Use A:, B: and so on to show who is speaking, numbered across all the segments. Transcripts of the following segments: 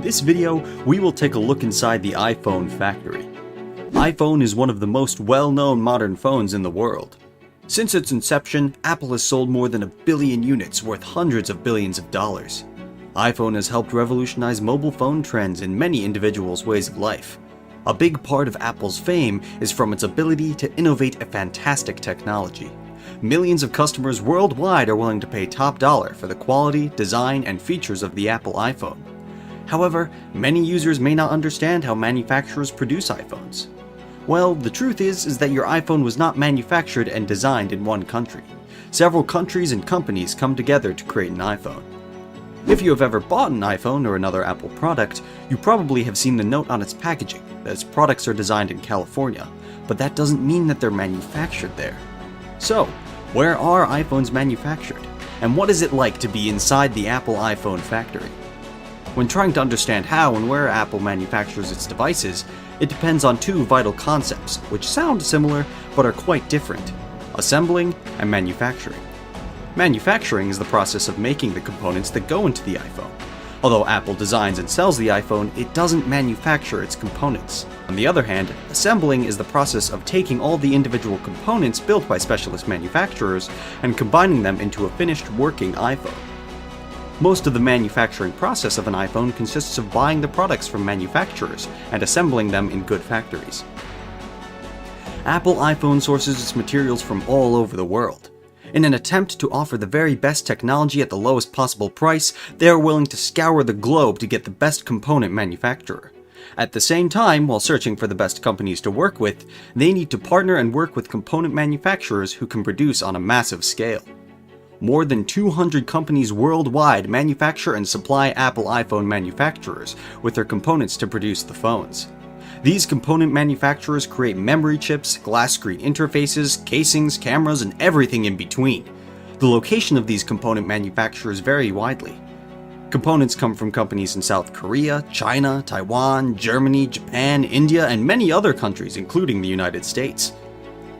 A: this video, we will take a look inside the iPhone factory. iPhone is one of the most well-known modern phones in the world. Since its inception, Apple has sold more than 1 billion units worth hundreds of billions of dollars. iPhone has helped revolutionize mobile phone trends in many individuals' ways of life. A big part of Apple's fame is from its ability to innovate a fantastic technology. Millions of customers worldwide are willing to pay top dollar for the quality, design, and features of the Apple iPhone. However, many users may not understand how manufacturers produce iPhones. Well, the truth is that your iPhone was not manufactured and designed in one country. Several countries and companies come together to create an iPhone. If you have ever bought an iPhone or another Apple product, you probably have seen the note on its packaging that its products are designed in California, but that doesn't mean that they're manufactured there. So, where are iPhones manufactured? And what is it like to be inside the Apple iPhone factory? When trying to understand how and where Apple manufactures its devices, it depends on two vital concepts, which sound similar but are quite different: assembling and manufacturing. Manufacturing is the process of making the components that go into the iPhone. Although Apple designs and sells the iPhone, it doesn't manufacture its components. On the other hand, assembling is the process of taking all the individual components built by specialist manufacturers and combining them into a finished working iPhone. Most of the manufacturing process of an iPhone consists of buying the products from manufacturers and assembling them in good factories. Apple iPhone sources its materials from all over the world. In an attempt to offer the very best technology at the lowest possible price, they are willing to scour the globe to get the best component manufacturer. At the same time, while searching for the best companies to work with, they need to partner and work with component manufacturers who can produce on a massive scale. More than 200 companies worldwide manufacture and supply Apple iPhone manufacturers with their components to produce the phones. These component manufacturers create memory chips, glass screen interfaces, casings, cameras, and everything in between. The location of these component manufacturers vary widely. Components come from companies in South Korea, China, Taiwan, Germany, Japan, India, and many other countries, including the United States.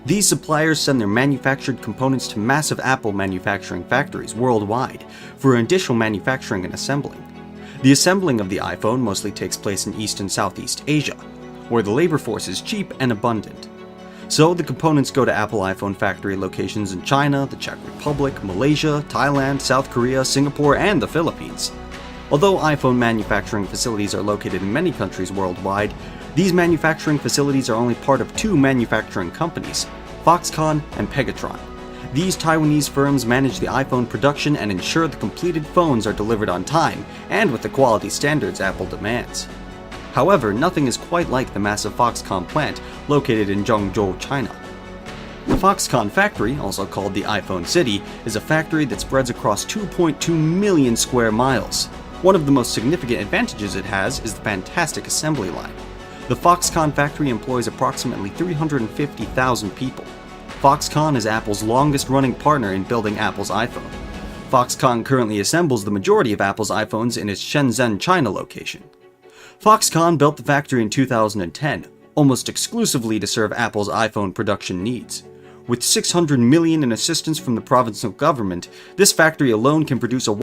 A: These suppliers send their manufactured components to massive Apple manufacturing factories worldwide for additional manufacturing and assembling. The assembling of the iPhone mostly takes place in East and Southeast Asia, where the labor force is cheap and abundant. So the components go to Apple iPhone factory locations in China, the Czech Republic, Malaysia, Thailand, South Korea, Singapore, and the Philippines. Although iPhone manufacturing facilities are located in many countries worldwide, these manufacturing facilities are only part of two manufacturing companies, Foxconn and Pegatron. These Taiwanese firms manage the iPhone production and ensure the completed phones are delivered on time and with the quality standards Apple demands. However, nothing is quite like the massive Foxconn plant located in Zhengzhou, China. The Foxconn factory, also called the iPhone City, is a factory that spreads across 2.2 million square miles. One of the most significant advantages it has is the fantastic assembly line. The Foxconn factory employs approximately 350,000 people. Foxconn is Apple's longest-running partner in building Apple's iPhone. Foxconn currently assembles the majority of Apple's iPhones in its Shenzhen, China location. Foxconn built the factory in 2010, almost exclusively to serve Apple's iPhone production needs. With $600 million in assistance from the provincial government, this factory alone can produce a...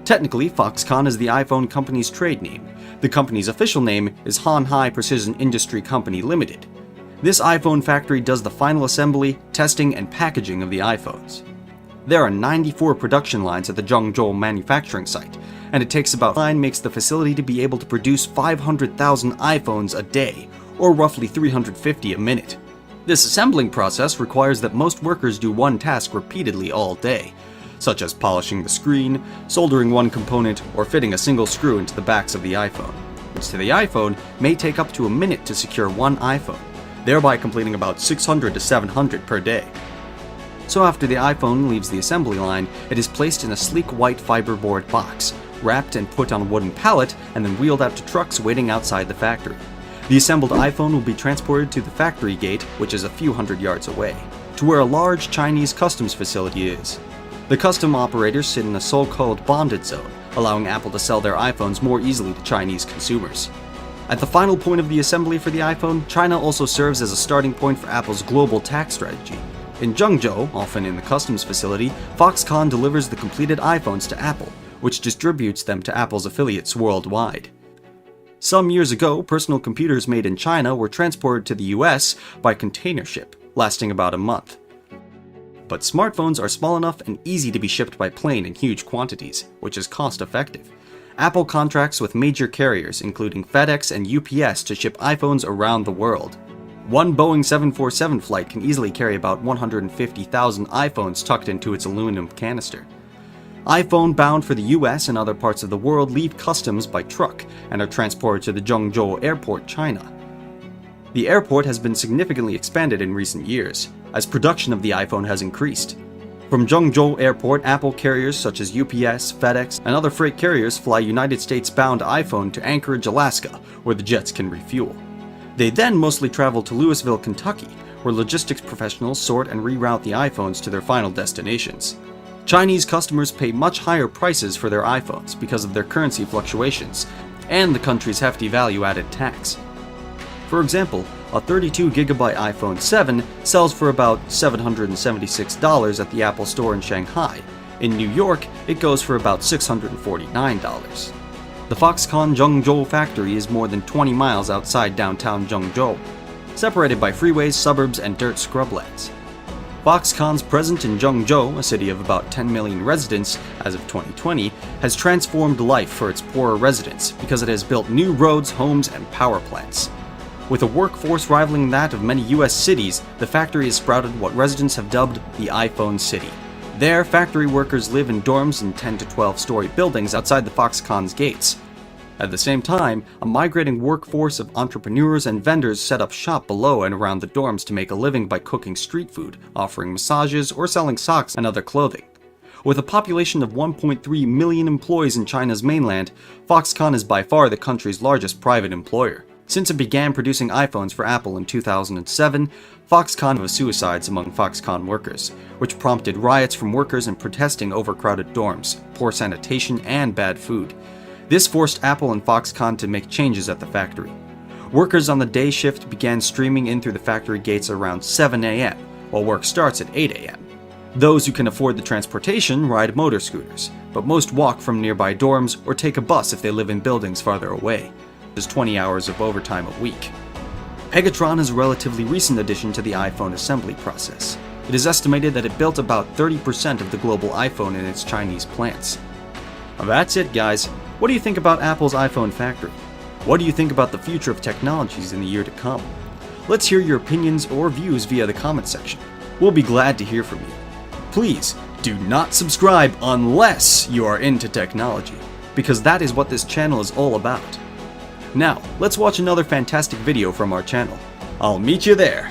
A: Technically, Foxconn is the iPhone company's trade name. The company's official name is Hanhai Precision Industry Company Limited. This iPhone factory does the final assembly, testing, and packaging of the iPhones. There are 94 production lines at the Zhengzhou manufacturing site, and it takes about 9 makes the facility to be able to produce 500,000 iPhones a day, or roughly 350 a minute. This assembling process requires that most workers do one task repeatedly all day, such as polishing the screen, soldering one component, or fitting a single screw into the backs of the iPhone, which to the iPhone may take up to a minute to secure one iPhone, thereby completing about 600 to 700 per day. So after the iPhone leaves the assembly line, it is placed in a sleek white fiberboard box, wrapped and put on a wooden pallet, and then wheeled out to trucks waiting outside the factory. The assembled iPhone will be transported to the factory gate, which is a few hundred yards away, to where a large Chinese customs facility is. The custom operators sit in a so-called bonded zone, allowing Apple to sell their iPhones more easily to Chinese consumers. At the final point of the assembly for the iPhone, China also serves as a starting point for Apple's global tax strategy. In Zhengzhou, often in the customs facility, Foxconn delivers the completed iPhones to Apple, which distributes them to Apple's affiliates worldwide. Some years ago, personal computers made in China were transported to the US by container ship, lasting about a month. But smartphones are small enough and easy to be shipped by plane in huge quantities, which is cost-effective. Apple contracts with major carriers, including FedEx and UPS, to ship iPhones around the world. One Boeing 747 flight can easily carry about 150,000 iPhones tucked into its aluminum canister. iPhone bound for the US and other parts of the world leave customs by truck and are transported to the Zhengzhou Airport, China. The airport has been significantly expanded in recent years, as production of the iPhone has increased. From Zhengzhou Airport, Apple carriers such as UPS, FedEx, and other freight carriers fly United States-bound iPhone to Anchorage, Alaska, where the jets can refuel. They then mostly travel to Louisville, Kentucky, where logistics professionals sort and reroute the iPhones to their final destinations. Chinese customers pay much higher prices for their iPhones because of their currency fluctuations and the country's hefty value-added tax. For example, a 32GB iPhone 7 sells for about $776 at the Apple Store in Shanghai. In New York, it goes for about $649. The Foxconn Zhengzhou factory is more than 20 miles outside downtown Zhengzhou, separated by freeways, suburbs, and dirt scrublands. Foxconn's presence in Zhengzhou, a city of about 10 million residents as of 2020, has transformed life for its poorer residents because it has built new roads, homes, and power plants. With a workforce rivaling that of many US cities, the factory has sprouted what residents have dubbed the iPhone City. There, factory workers live in dorms in 10 to 12-story buildings outside the Foxconn's gates. At the same time, a migrating workforce of entrepreneurs and vendors set up shop below and around the dorms to make a living by cooking street food, offering massages, or selling socks and other clothing. With a population of 1.3 million employees in China's mainland, Foxconn is by far the country's largest private employer. Since it began producing iPhones for Apple in 2007, Foxconn was suicides among Foxconn workers, which prompted riots from workers and protesting overcrowded dorms, poor sanitation, and bad food. This forced Apple and Foxconn to make changes at the factory. Workers on the day shift began streaming in through the factory gates around 7 a.m., while work starts at 8 a.m. Those who can afford the transportation ride motor scooters, but most walk from nearby dorms or take a bus if they live in buildings farther away. There's 20 hours of overtime a week. Pegatron is a relatively recent addition to the iPhone assembly process. It is estimated that it built about 30% of the global iPhone in its Chinese plants. Well, that's it, guys. What do you think about Apple's iPhone factory? What do you think about the future of technologies in the year to come? Let's hear your opinions or views via the comment section. We'll be glad to hear from you. Please do not subscribe unless you are into technology, because that is what this channel is all about. Now, let's watch another fantastic video from our channel. I'll meet you there.